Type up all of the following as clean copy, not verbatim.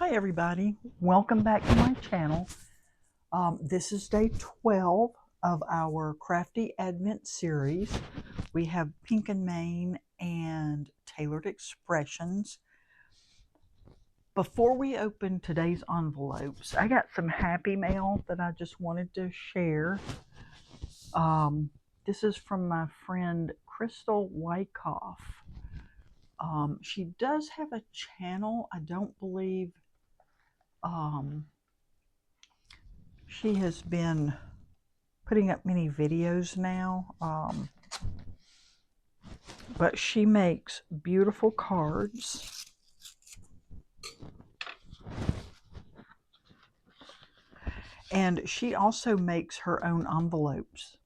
Hi everybody, welcome back to my channel. This is day 12 of our Crafty Advent series. We have Pink and Main and Tailored Expressions. Before we open today's envelopes, I got some happy mail that I just wanted to share. This is from my friend Crystal Wyckoff. She does have a channel. I don't believe she has been putting up many videos now, but she makes beautiful cards. And she also makes her own envelopes.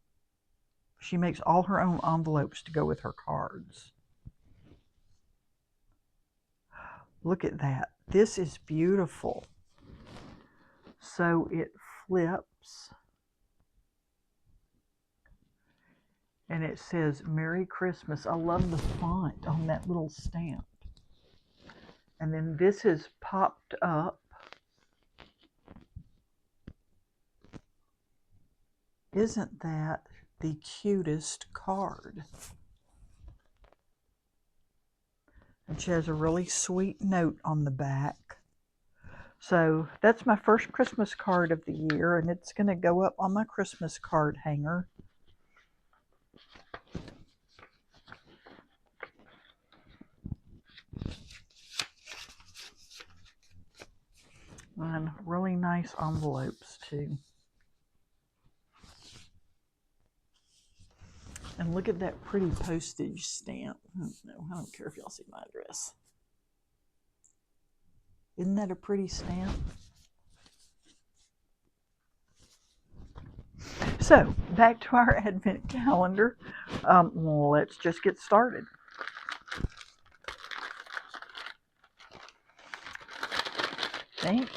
She makes all her own envelopes to go with her cards. Look at that. This is beautiful. So it flips. And it says, Merry Christmas. I love the font on that little stamp. And then this is popped up. Isn't that the cutest card? And she has a really sweet note on the back. So that's my first Christmas card of the year, and it's going to go up on my Christmas card hanger. And really nice envelopes too. And look at that pretty postage stamp. I don't care if y'all see my address. Isn't that a pretty stamp? So, back to our Advent calendar. Let's just get started.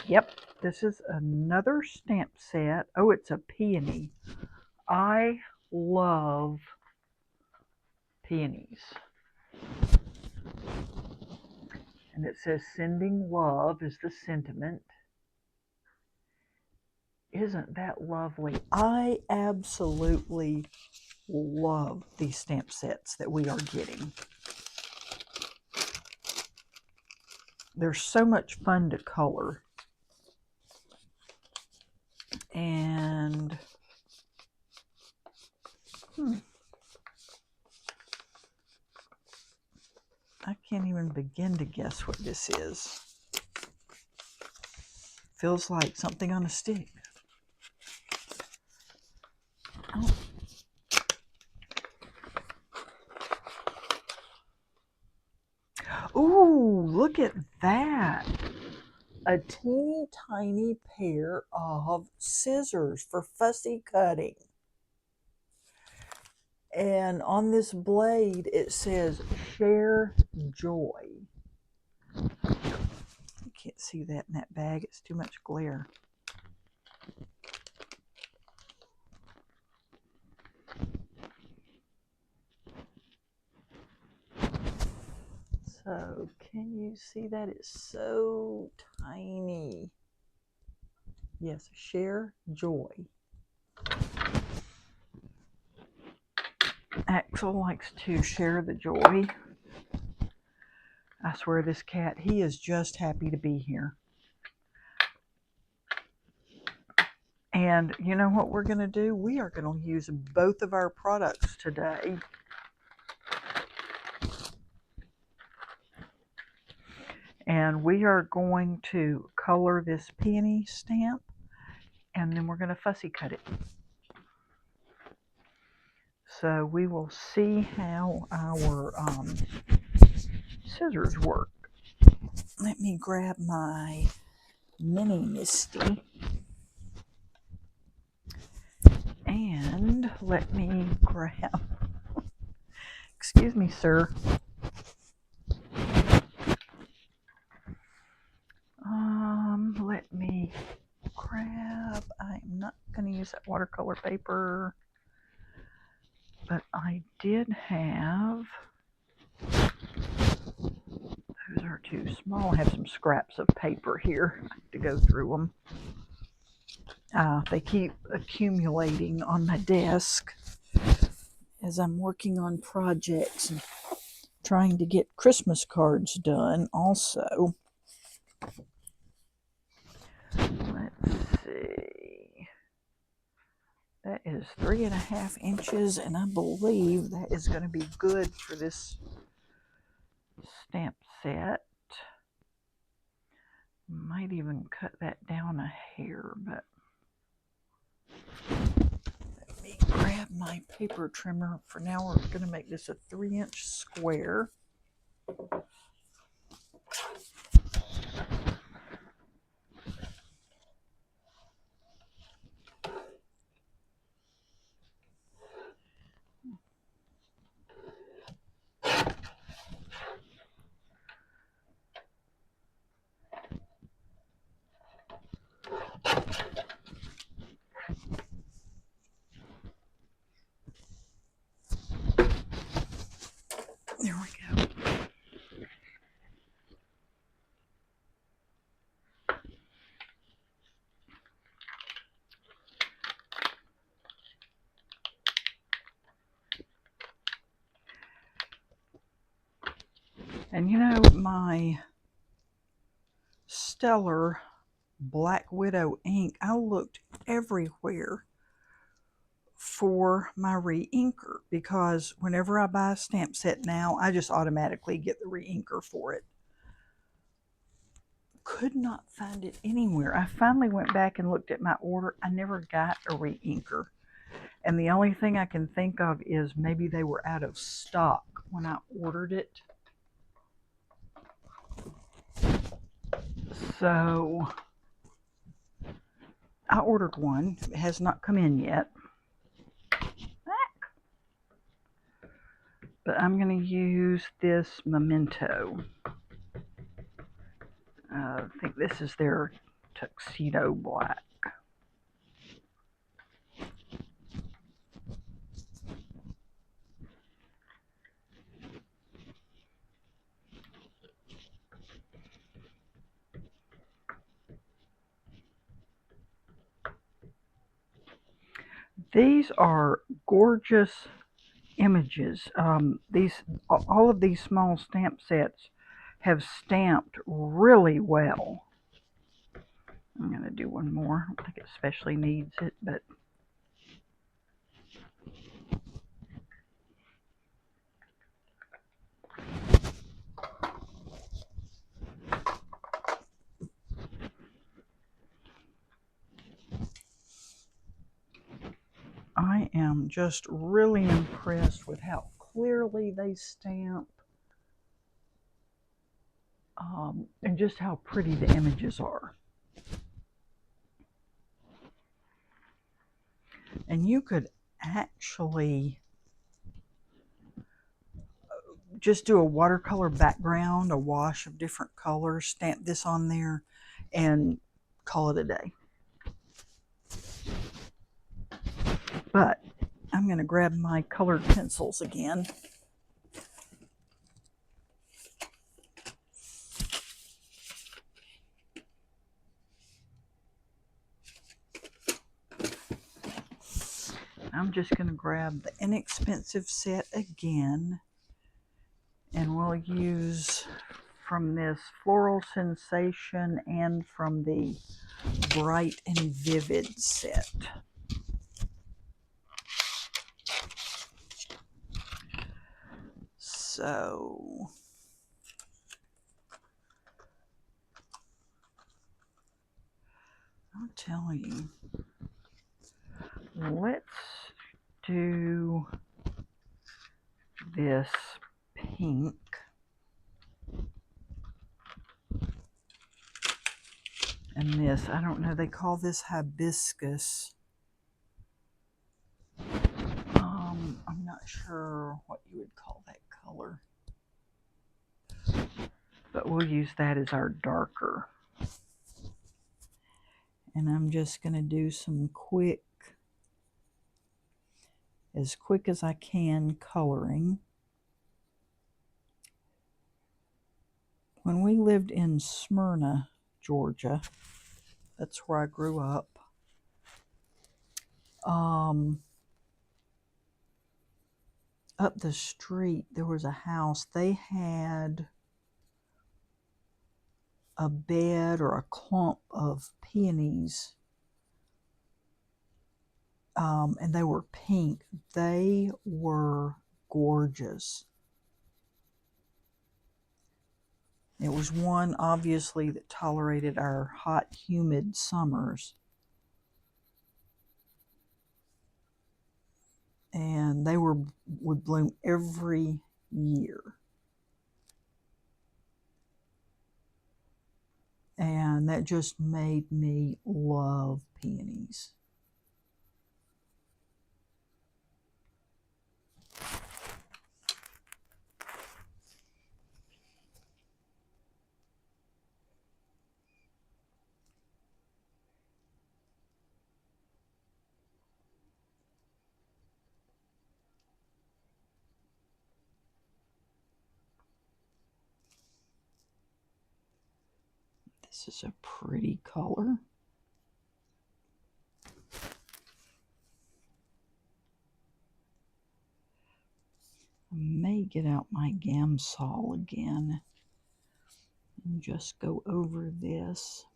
Yep, this is another stamp set. Oh, it's a peony. I love peonies. And it says, sending love is the sentiment. Isn't that lovely? I absolutely love these stamp sets that we are getting. They're so much fun to color. And I can't even begin to guess what this is. Feels like something on a stick. Oh. Ooh, look at that. A teeny tiny pair of scissors for fussy cutting. And on this blade, it says, share joy. You can't see that in that bag. It's too much glare. So, can you see that? It's so tiny. Yes, share joy. Axel likes to share the joy. I swear this cat, he is just happy to be here. And you know what we're going to do? We are going to use both of our products today. And we are going to color this peony stamp, and then we're going to fussy cut it. So we will see how our scissors work. Let me grab my mini Misty. And let me grab, excuse me, sir. Let me grab, I'm not going to use that watercolor paper, but I did have, those are too small. I have some scraps of paper here to go through them. They keep accumulating on my desk as I'm working on projects and trying to get Christmas cards done also. Let's see. That is 3.5 inches, and I believe that is going to be good for this stamp set. Might even cut that down a hair, but let me grab my paper trimmer. For now, we're going to make this a 3-inch square. There we go. And you know, my Stellar Black Widow ink, I looked everywhere for my re-inker, because whenever I buy a stamp set now, I just automatically get the re-inker for it. Could not find it anywhere. I finally went back and looked at my order. I never got a re-inker. And the only thing I can think of is maybe they were out of stock when I ordered it. So I ordered one. It has not come in yet. But I'm going to use this Memento. I think this is their Tuxedo Black. These are gorgeous images. All of these small stamp sets have stamped really well. I'm going to do one more. I don't think it especially needs it, but I am just really impressed with how clearly they stamp, and just how pretty the images are. And you could actually just do a watercolor background, a wash of different colors, stamp this on there, and call it a day. But I'm going to grab my colored pencils again. I'm just going to grab the inexpensive set again, and we'll use from this Floral Sensation and from the Bright and Vivid set. So I'll tell you, let's do this pink. And this, I don't know, they call this hibiscus. I'm not sure what you would call that color, but we'll use that as our darker. And I'm just going to do some as quick as I can coloring. When we lived in Smyrna, Georgia, that's where I grew up. Up the street, there was a house. They had a bed or a clump of peonies, and they were pink. They were gorgeous. It was one, obviously, that tolerated our hot, humid summers. And they would bloom every year. And that just made me love peonies. This is a pretty color. I may get out my Gamsol again and just go over this.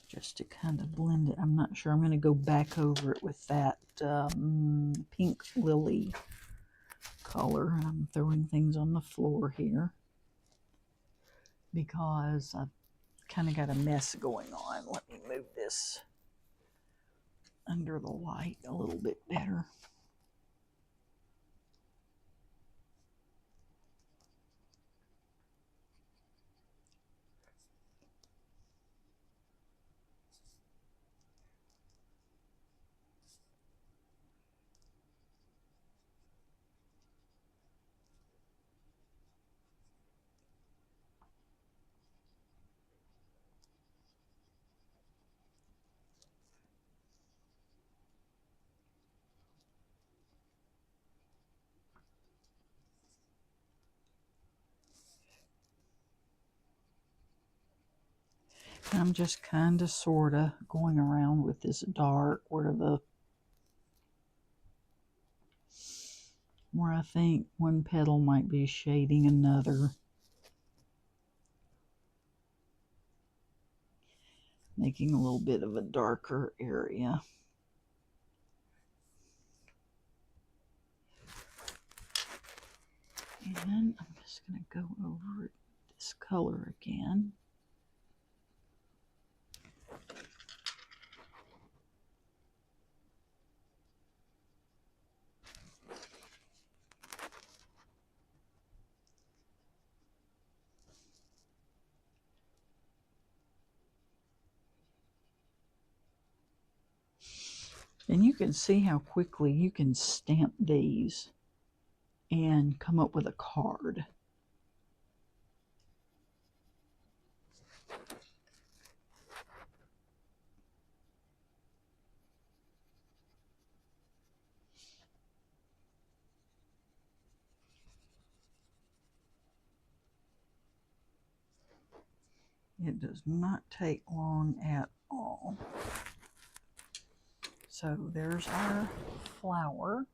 Just to kind of blend it. I'm not sure. I'm going to go back over it with that pink lily color. I'm throwing things on the floor here because I've kind of got a mess going on. Let me move this under the light a little bit better. I'm just kind of sort of going around with this dark where I think one petal might be shading another. Making a little bit of a darker area. And I'm just going to go over this color again. And you can see how quickly you can stamp these and come up with a card. It does not take long at all. So there's our flower.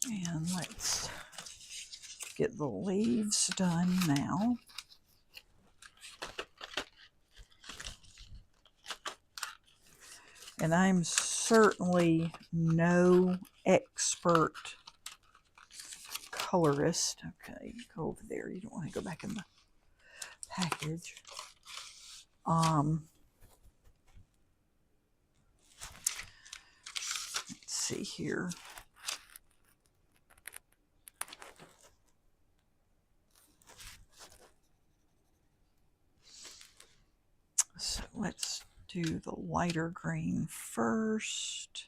And let's get the leaves done now. And I'm certainly no expert colorist. Okay, go over there. You don't want to go back in the package. Let's see here. So let's do the lighter green first.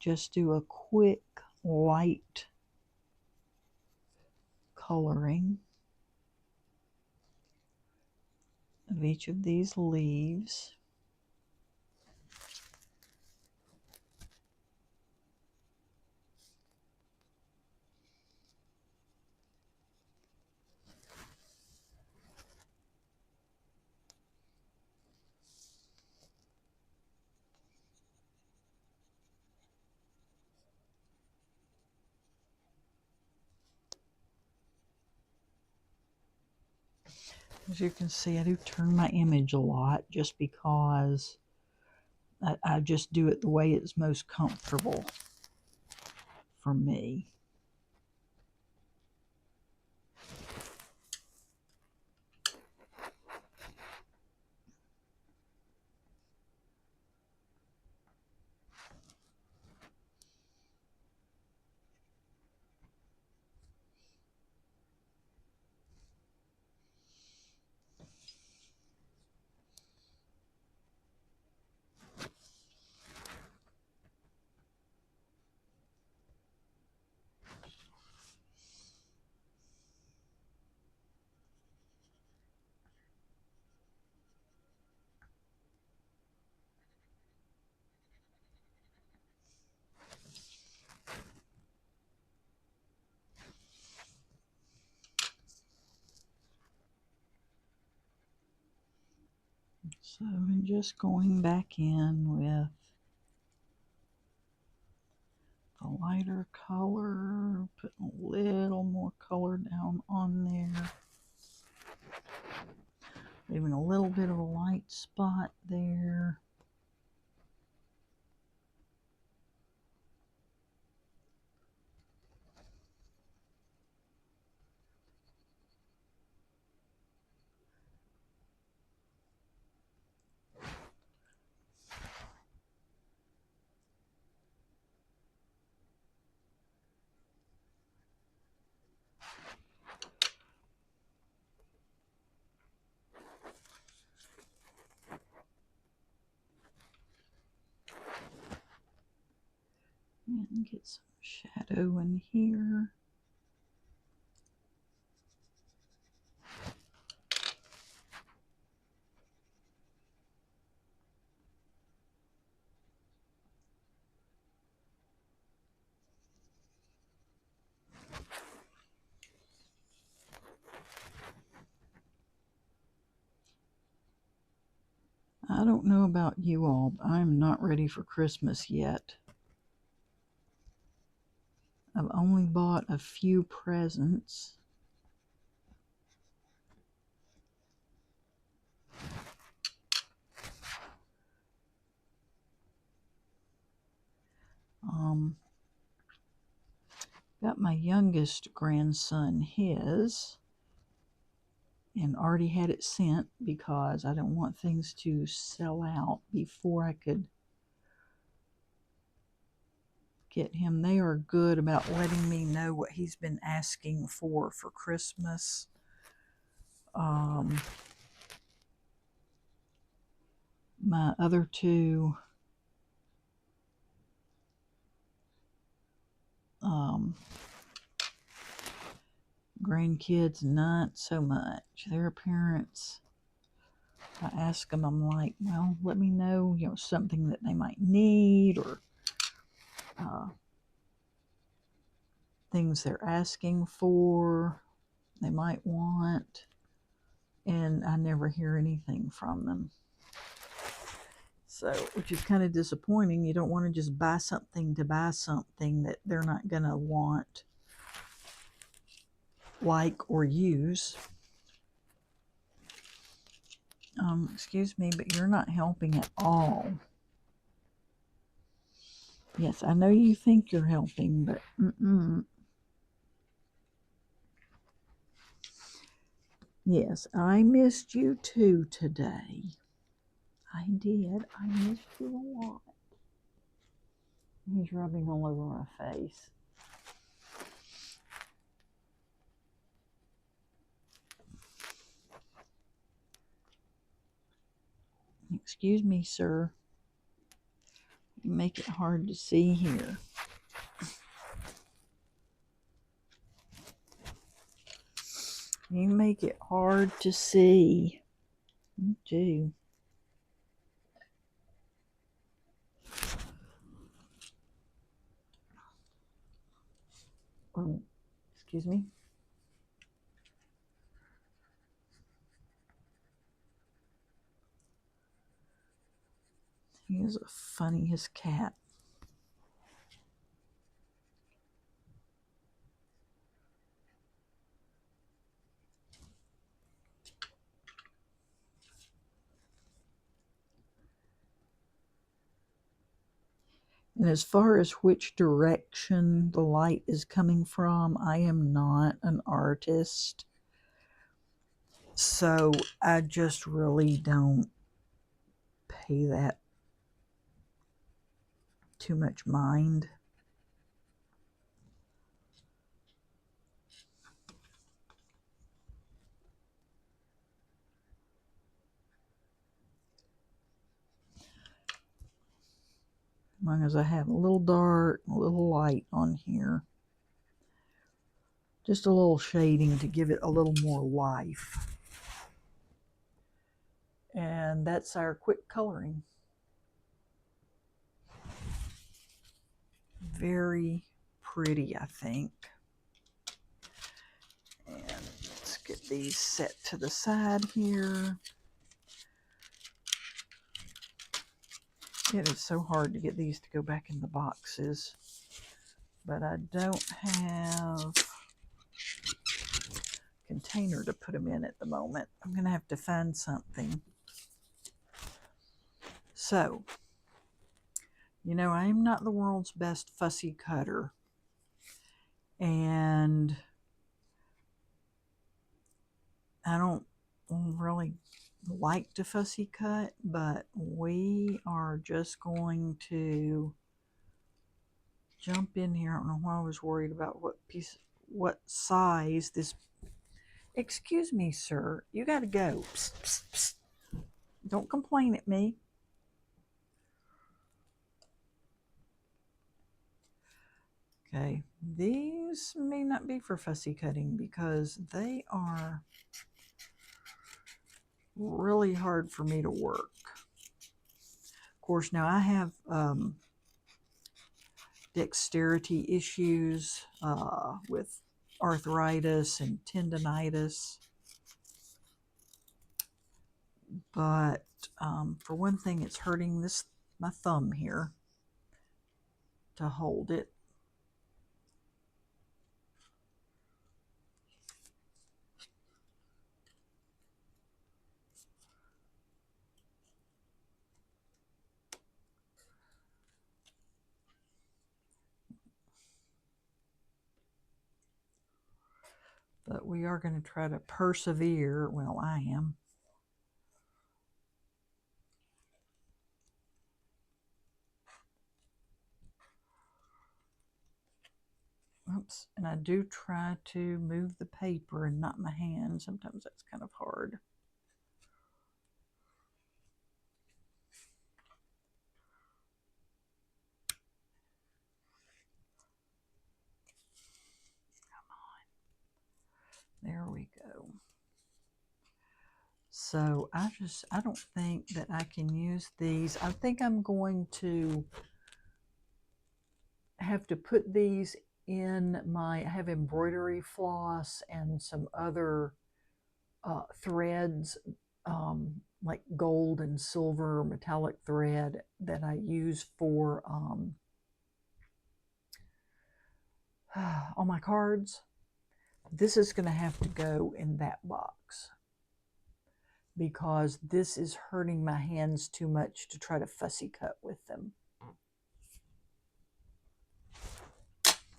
just do a quick light coloring of each of these leaves. As you can see, I do turn my image a lot just because I just do it the way it's most comfortable for me. So I'm just going back in with a lighter color, putting a little more color down on there, leaving a little bit of a light spot there. And get some shadow in here. I don't know about you all, but I'm not ready for Christmas yet. I've only bought a few presents. Got my youngest grandson his, and already had it sent because I don't want things to sell out before I could get him. They are good about letting me know what he's been asking for Christmas. My other two grandkids, not so much. Their parents, I ask them, I'm like, well, let me know, something that they might need, or things they're asking for, they might want, and I never hear anything from them. So, which is kind of disappointing. You don't want to just buy something to buy something that they're not going to want, like, or use. Excuse me, but you're not helping at all. Yes, I know you think you're helping, but Yes, I missed you too today. I did. I missed you a lot. He's rubbing all over my face. Excuse me, sir. make it hard to see here. You make it hard to see. You do. Excuse me. He is a funniest cat. And as far as which direction the light is coming from, I am not an artist. So I just really don't pay that too much mind. As long as I have a little dark, a little light on here. Just a little shading to give it a little more life. And that's our quick coloring. Very pretty, I think. And let's get these set to the side here. It is so hard to get these to go back in the boxes, but I don't have a container to put them in at the moment. I'm going to have to find something. So, you know, I am not the world's best fussy cutter, and I don't really like to fussy cut, but we are just going to jump in here. I don't know why I was worried about what size this. Excuse me, sir, you got to go. Psst, psst, psst. Don't complain at me. Okay, these may not be for fussy cutting because they are really hard for me to work. Of course, now I have dexterity issues with arthritis and tendonitis. But for one thing, it's hurting my thumb here to hold it. But we are going to try to persevere. Well, I am. Oops. And I do try to move the paper and not my hand. Sometimes that's kind of hard. There we go. So I don't think that I can use these. I think I'm going to have to put these in I have embroidery floss and some other threads, like gold and silver metallic thread that I use for on my cards. This is going to have to go in that box because this is hurting my hands too much to try to fussy cut with them.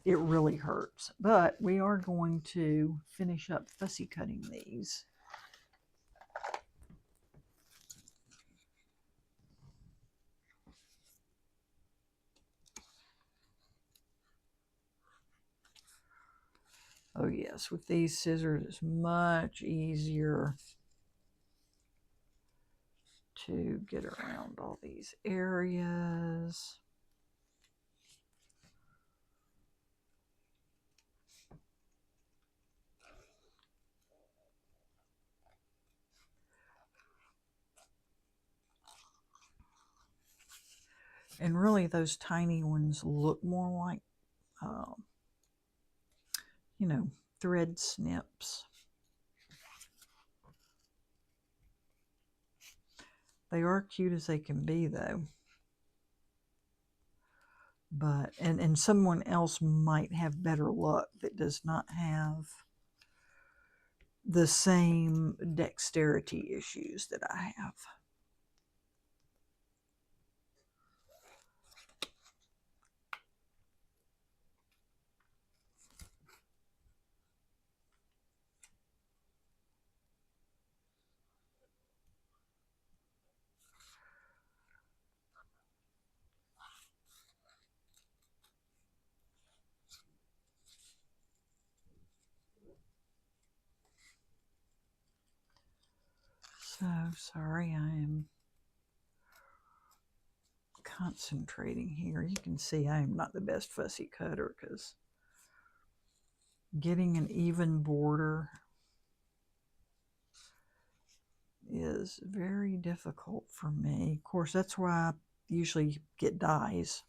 It really hurts, but we are going to finish up fussy cutting these. Oh yes, with these scissors, it's much easier to get around all these areas. And really those tiny ones look more like, you know, thread snips. They are cute as they can be, though. But, and someone else might have better luck that does not have the same dexterity issues that I have. So sorry, I am concentrating here. You can see I am not the best fussy cutter because getting an even border is very difficult for me. Of course, that's why I usually get dies.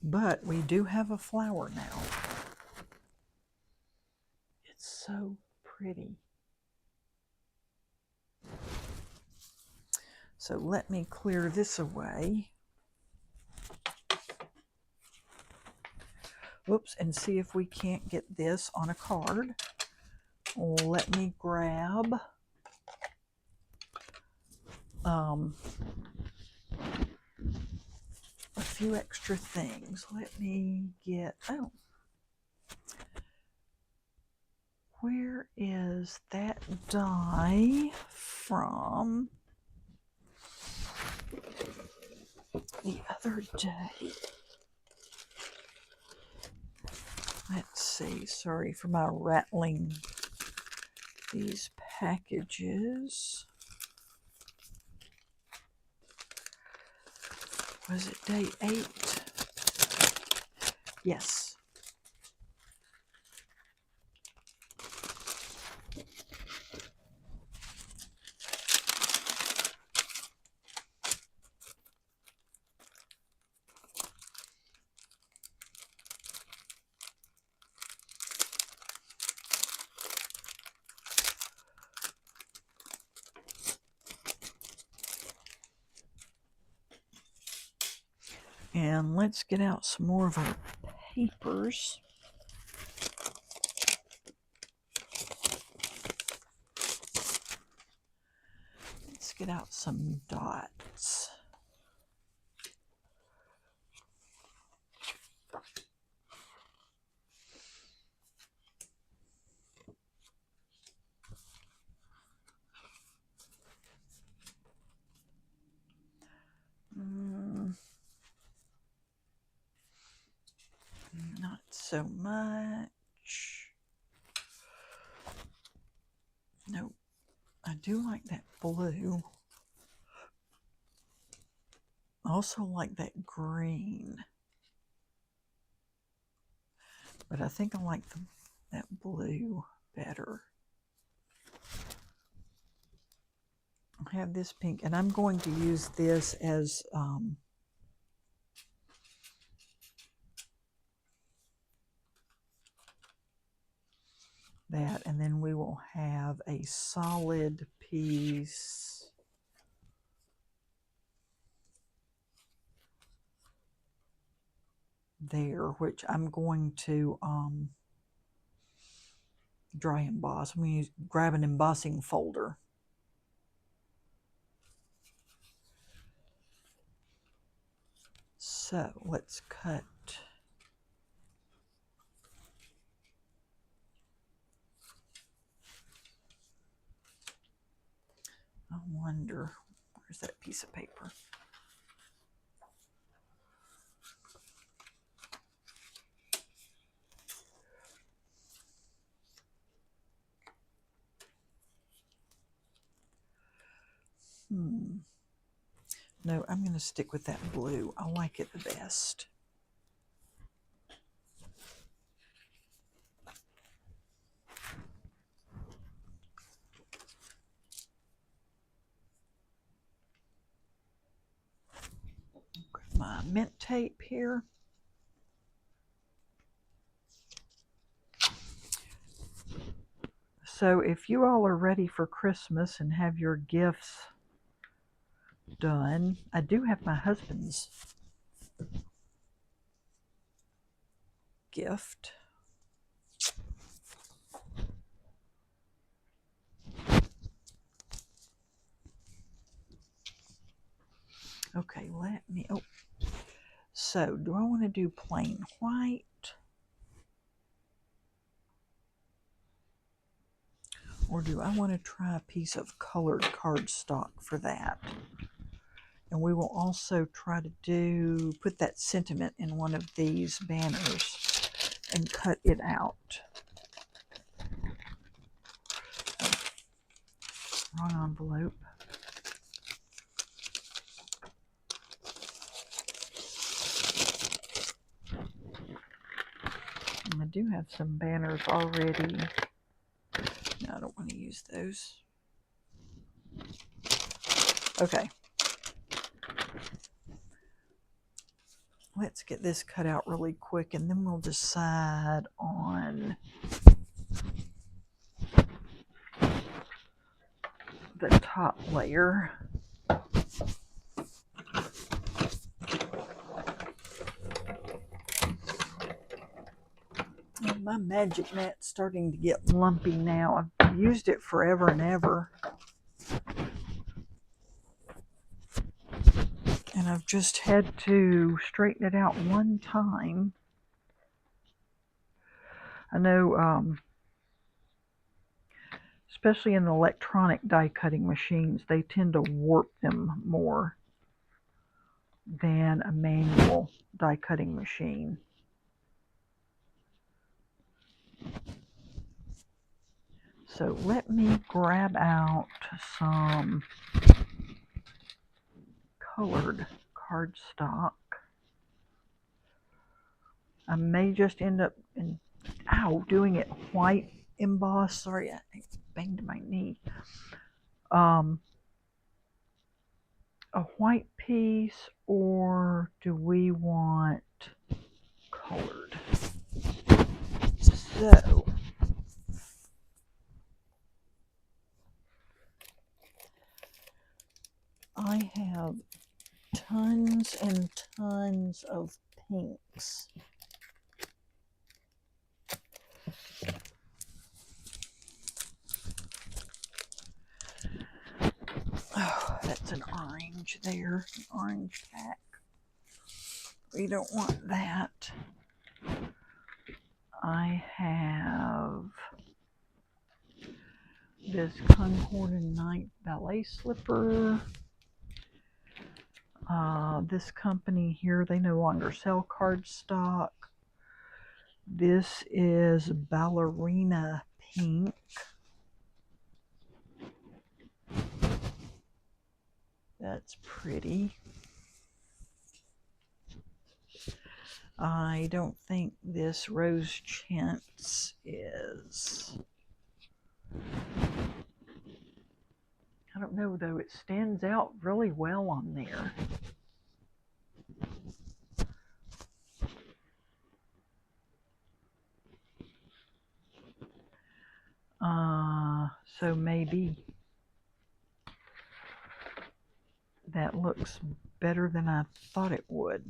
But we do have a flower now. It's so pretty. So let me clear this away. Whoops, and see if we can't get this on a card. Let me grab a few extra things. Let me get, oh, where is that die from the other day? Let's see, sorry for my rattling these packages. Was it day 8? Yes. And let's get out some more of our papers. Let's get out some dots. Not so much. Nope. I do like that blue. I also like that green. But I think I like that blue better. I have this pink, and I'm going to use this as that, and then we will have a solid piece there, which I'm going to dry emboss. I'm going to grab an embossing folder. So let's cut. I wonder, where's that piece of paper? No, I'm going to stick with that blue. I like it the best. Grab my mint tape here. So if you all are ready for Christmas and have your gifts done, I do have my husband's gift. Okay, so do I want to do plain white? Or do I want to try a piece of colored cardstock for that? And we will also try to put that sentiment in one of these banners and cut it out. Wrong envelope. And I do have some banners already. No, I don't want to use those. Okay. Let's get this cut out really quick and then we'll decide on the top layer. My magic mat's starting to get lumpy now. I've used it forever and ever. And I've just had to straighten it out one time. I know, especially in the electronic die cutting machines, they tend to warp them more than a manual die cutting machine. So let me grab out some colored cardstock. I may just end up doing it white embossed. Sorry, I banged my knee. A white piece, or do we want colored? So I have tons and tons of pinks. Oh, that's an orange there, an orange pack. We don't want that. I have this Concord and Night ballet slipper. This company here, they no longer sell cardstock. This is ballerina pink. That's pretty. I don't think this rose chintz is. I don't know though, it stands out really well on there. So maybe that looks better than I thought it would.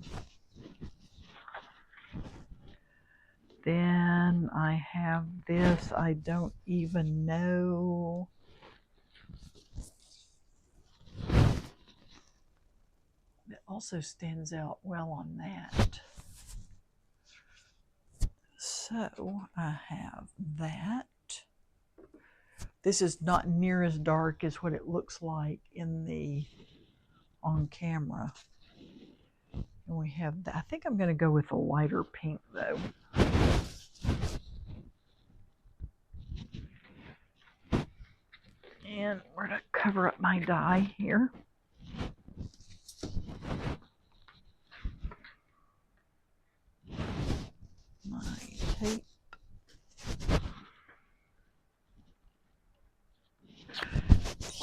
Then I have this, I don't even know. It also stands out well on that. So I have that. This is not near as dark as what it looks like on camera. And we have that. I think I'm going to go with a lighter pink though. And we're going to cover up my die here. tape.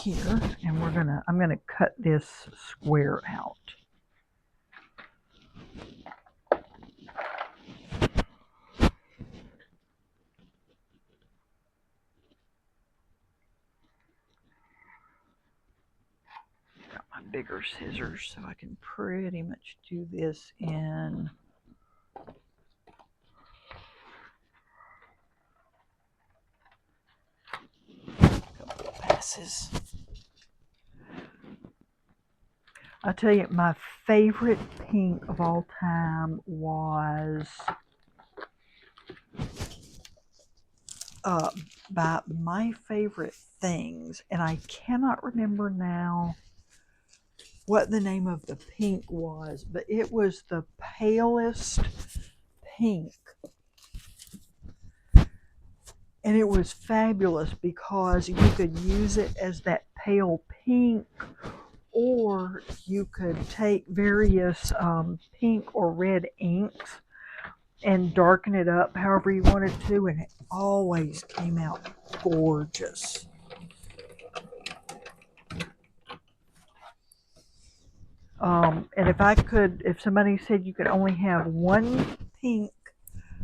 Here, and I'm gonna cut this square out. Got my bigger scissors, so I can pretty much do this in a couple of passes. I'll tell you, my favorite pink of all time was by My Favorite Things, and I cannot remember now what the name of the pink was, but it was the palest pink. And it was fabulous because you could use it as that pale pink, or you could take various pink or red inks and darken it up however you wanted to, and it always came out gorgeous. And if somebody said you could only have one pink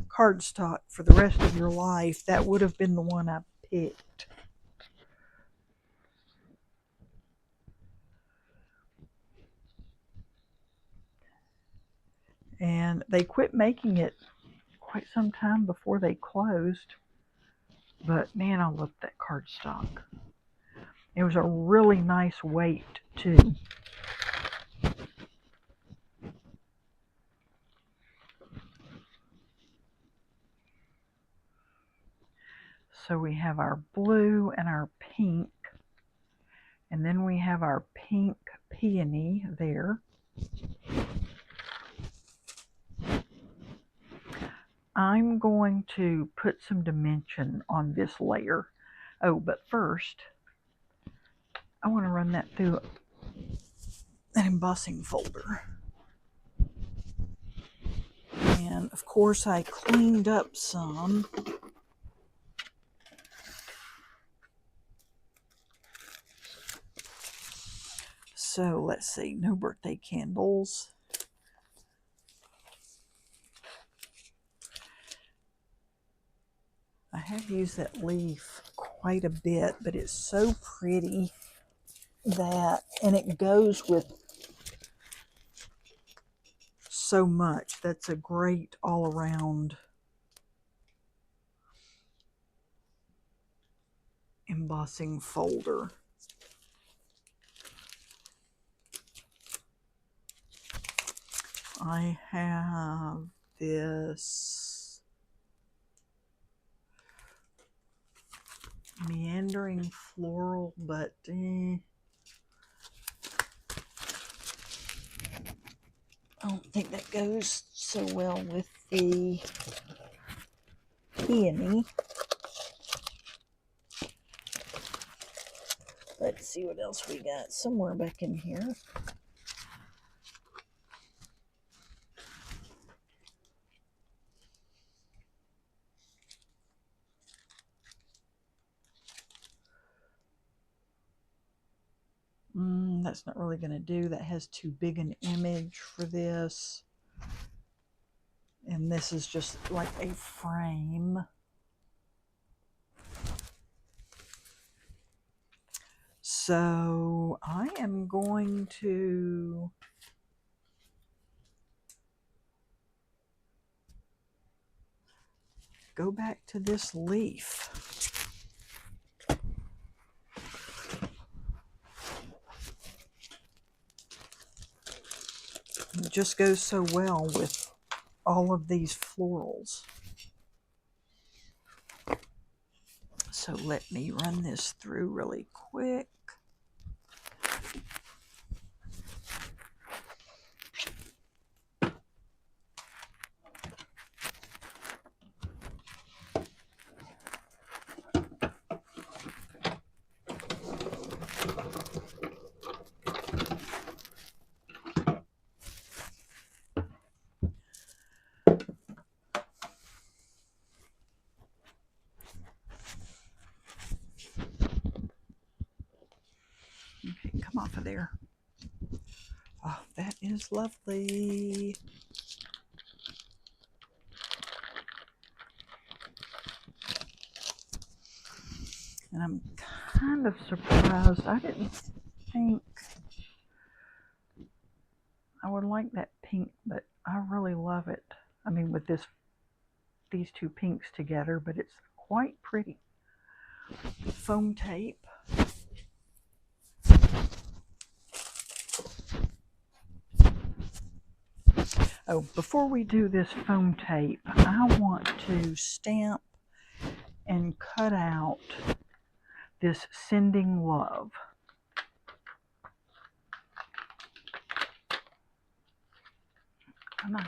cardstock for the rest of your life, that would have been the one I picked. And they quit making it quite some time before they closed. But man, I loved that cardstock. It was a really nice weight too. So we have our blue and our pink, and then we have our pink peony there. I'm going to put some dimension on this layer. Oh, but first, I want to run that through an embossing folder. And of course, I cleaned up some. So let's see, no birthday candles. I have used that leaf quite a bit, but it's so pretty and it goes with so much. That's a great all-around embossing folder. I have this meandering floral, but I don't think that goes so well with the peony. Let's see what else we got somewhere back in here. That's not really going to do. That has too big an image for this. And this is just like a frame. So I am going to go back to this leaf. It just goes so well with all of these florals. So let me run this through really quick. off of there. Oh, that is lovely. And I'm kind of surprised. I didn't think I would like that pink, but I really love it. I mean, with these two pinks together, but it's quite pretty. Foam tape. Oh, before we do this foam tape, I want to stamp and cut out this Sending Love. Come on.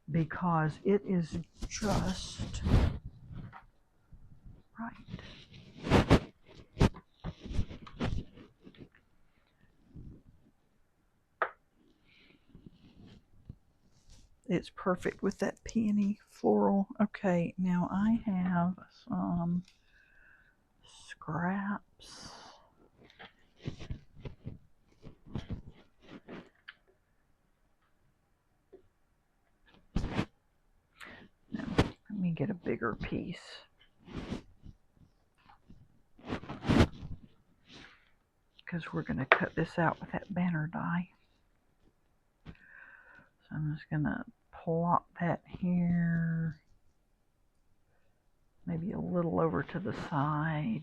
Because it is just right. It's perfect with that peony floral. Okay, now I have some scraps. Now, let me get a bigger piece. Because we're going to cut this out with that banner die. So I'm just going to plop that here. Maybe a little over to the side.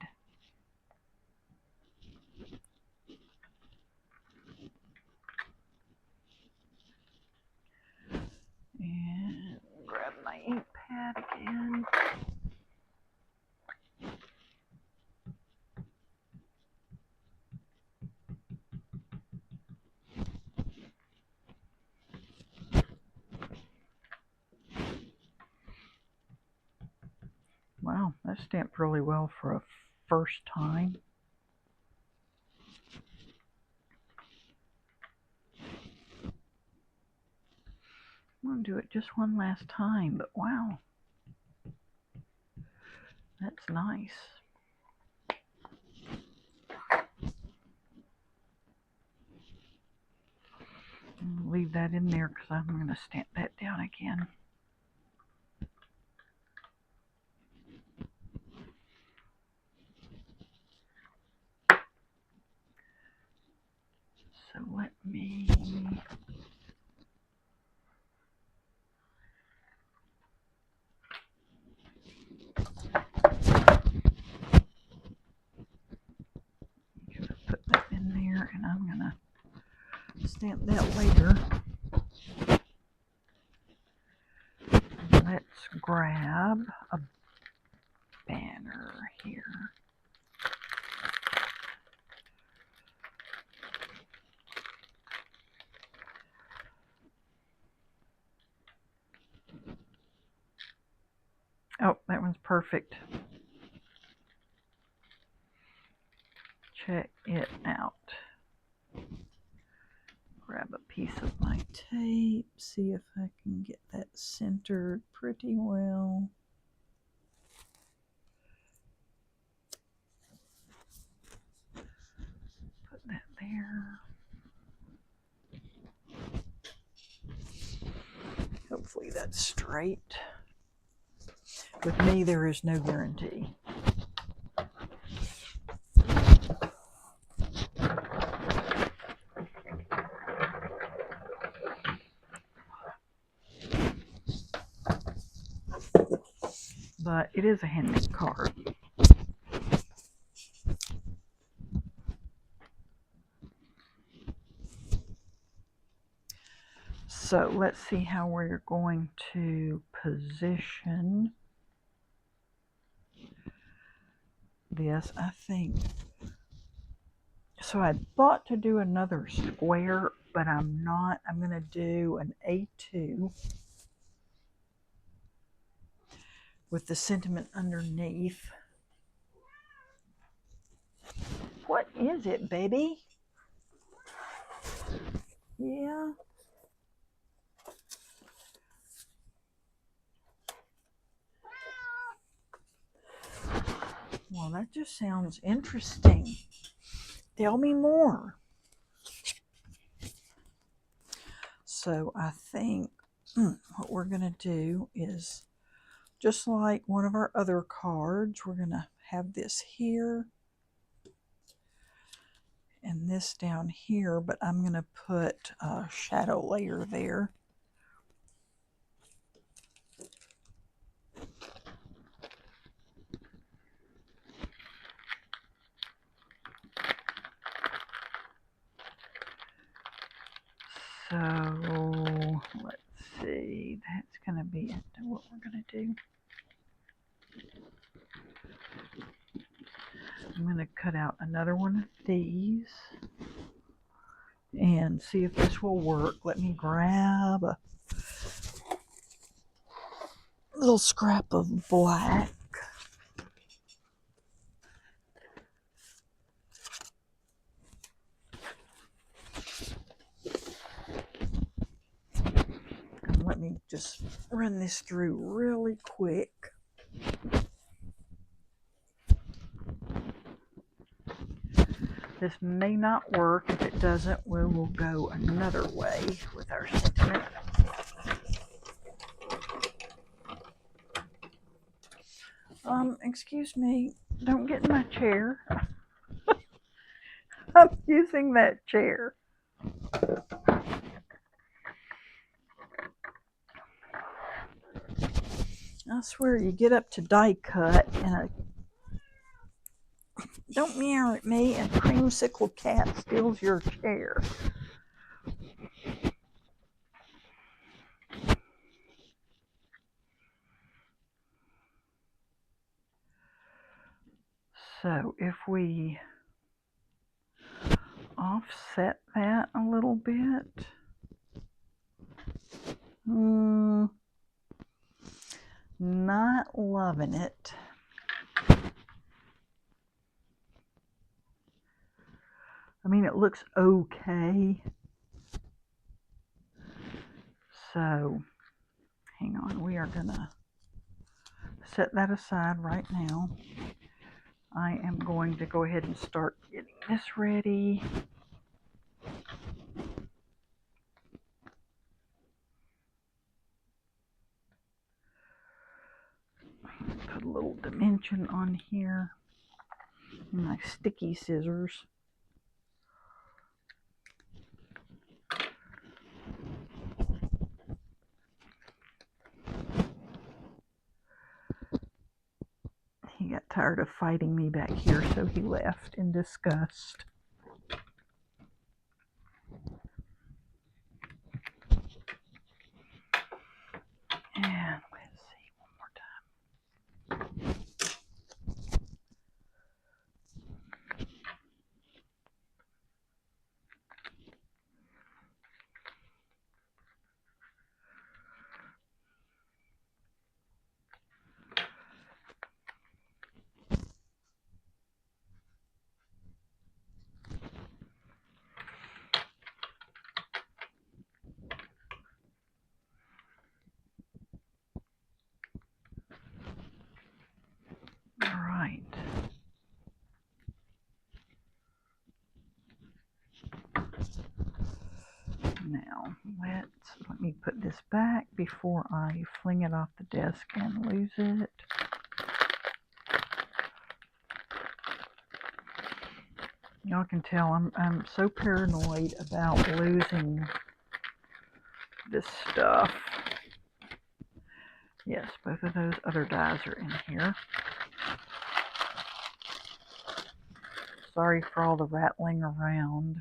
And grab my ink pad again. Wow, that stamped really well for a first time. I'm going to do it just one last time, but wow, that's nice. I'll leave that in there because I'm going to stamp that down again. So let me put that in there, and I'm going to stamp that later. Let's grab a banner here. Oh, that one's perfect. Check it out. Grab a piece of my tape, see if I can get that centered pretty well. Put that there. Hopefully that's straight. With me, there is no guarantee. But it is a handmade card. So let's see how we're going to position this. I think so. I thought to do another square, but I'm not. I'm going to do an A2 with the sentiment underneath. What is it, baby? Yeah. Well, that just sounds interesting. Tell me more. So I think what we're going to do is, just like one of our other cards, we're going to have this here and this down here, but I'm going to put a shadow layer there. So let's see, that's going to be what we're going to do. I'm going to cut out another one of these and see if this will work. Let me grab a little scrap of black. And let me just run this through really quick. This may not work. If it doesn't, we will go another way with our sentiment. Excuse me, don't get in my chair. I'm using that chair. I swear, you get up to die cut and don't meow at me, and Creamsicle Cat steals your chair. So if we offset that a little bit, not loving it. I mean, it looks okay. So hang on, we are gonna set that aside right now. I am going to go ahead and start getting this ready. Put a little dimension on here. My sticky scissors. He got tired of fighting me back here, so he left in disgust. And let's see one more time. All right. Now, let me put this back before I fling it off the desk and lose it. Y'all can tell I'm so paranoid about losing this stuff. Yes, both of those other dies are in here. Sorry for all the rattling around.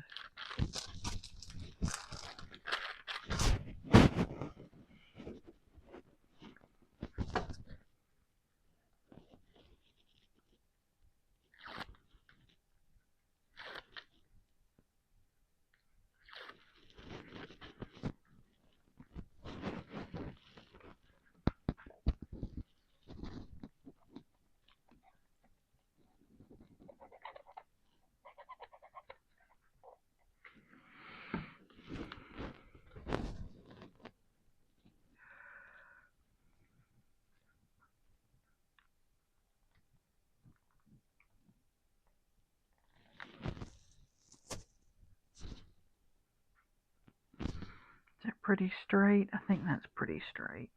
pretty straight? I think that's pretty straight.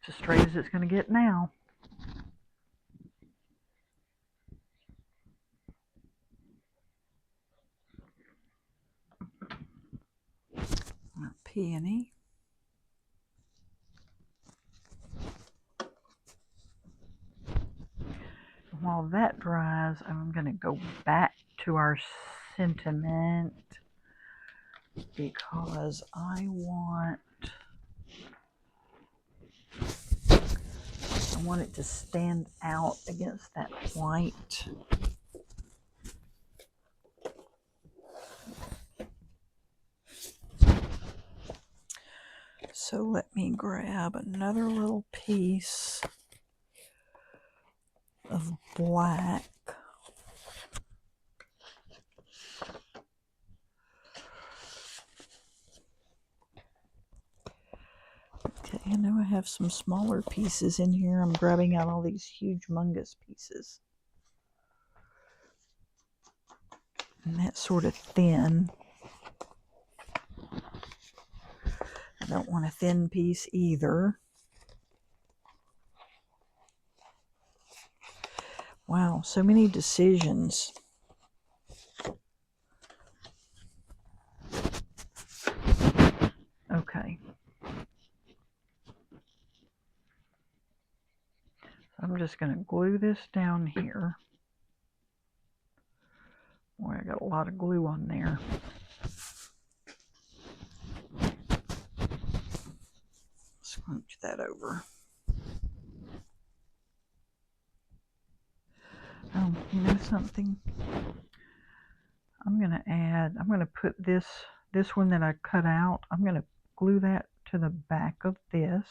It's as straight as it's going to get now. Our peony. While that dries, I'm going to go back to our sentiment because I want it to stand out against that white. So let me grab another little piece of black. Okay, I know I have some smaller pieces in here. I'm grabbing out all these huge humongous pieces. And that's sort of thin. I don't want a thin piece either. Wow, so many decisions. Okay. I'm just going to glue this down here. Boy, I got a lot of glue on there. Scrunch that over. Oh, you know something? I'm going to put this one that I cut out, I'm going to glue that to the back of this.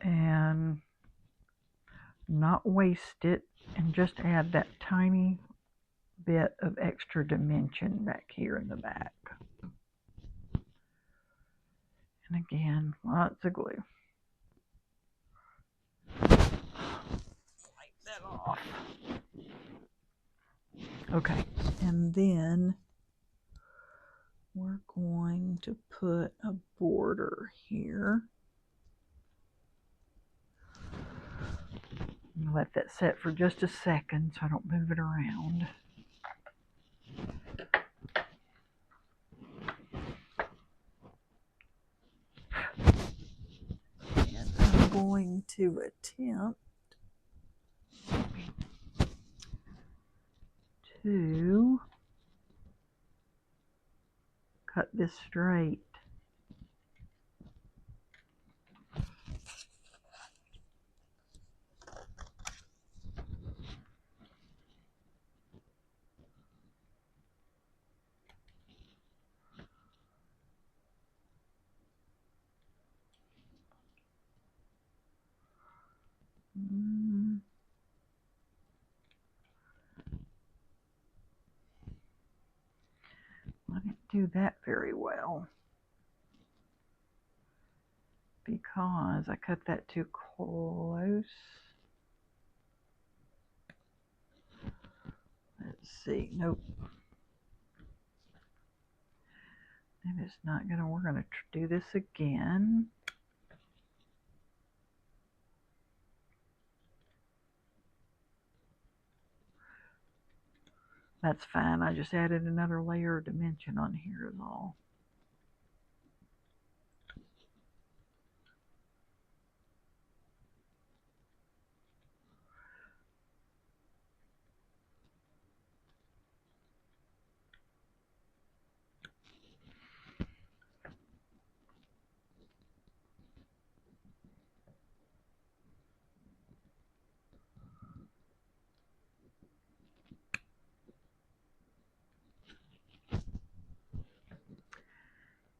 And not waste it, and just add that tiny bit of extra dimension back here in the back. And again, lots of glue. Wipe that off. Okay, and then we're going to put a border here. Let that set for just a second so I don't move it around. And I'm going to attempt to cut this straight. I didn't do that very well because I cut that too close. Let's see. Nope. Maybe it's not gonna. We're gonna do this again. That's fine. I just added another layer of dimension on here is all.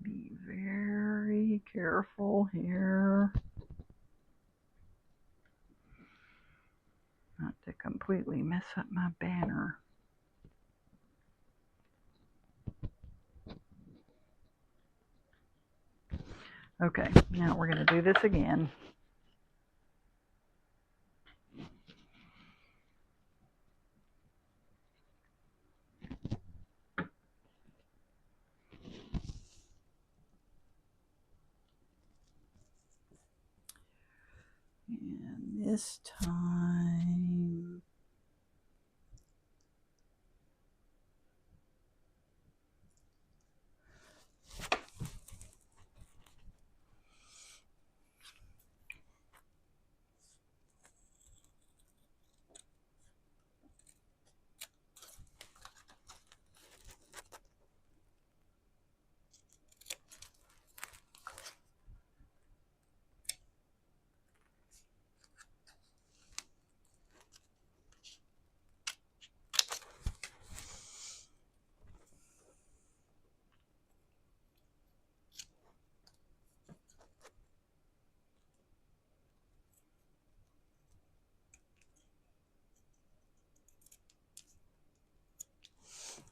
Be very careful here not to completely mess up my banner. Okay, now we're going to do this again. this time,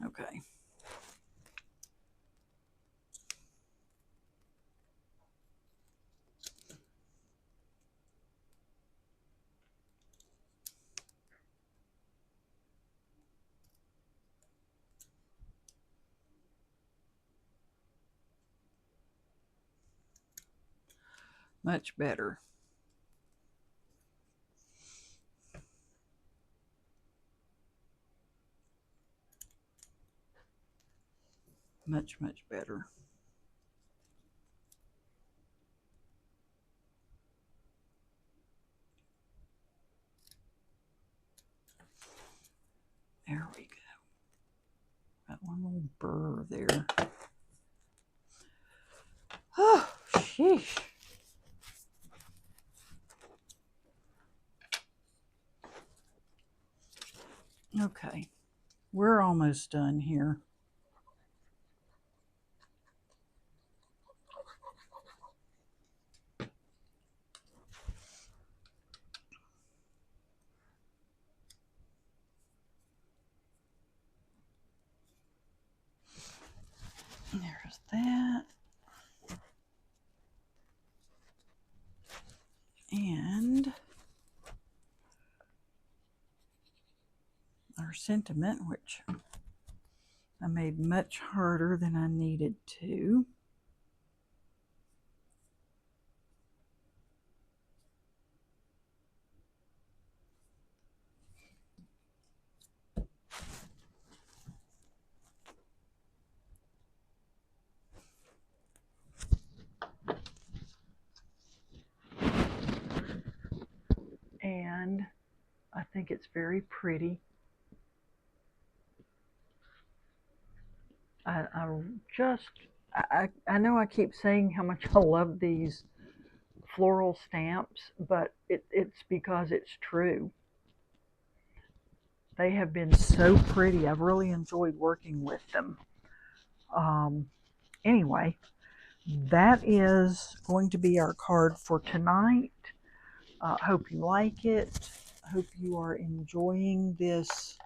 okay. Much better. Much, much better. There we go. Got one little burr there. Oh, sheesh. Okay, we're almost done here. There's that. And our sentiment, which I made much harder than I needed to. And I think it's very pretty. I know I keep saying how much I love these floral stamps, but it's because it's true. They have been so pretty. I've really enjoyed working with them. Anyway, that is going to be our card for tonight. Hope you like it. Hope you are enjoying this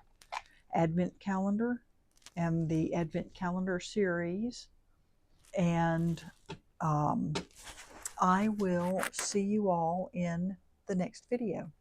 Advent calendar and the Advent calendar series. And I will see you all in the next video.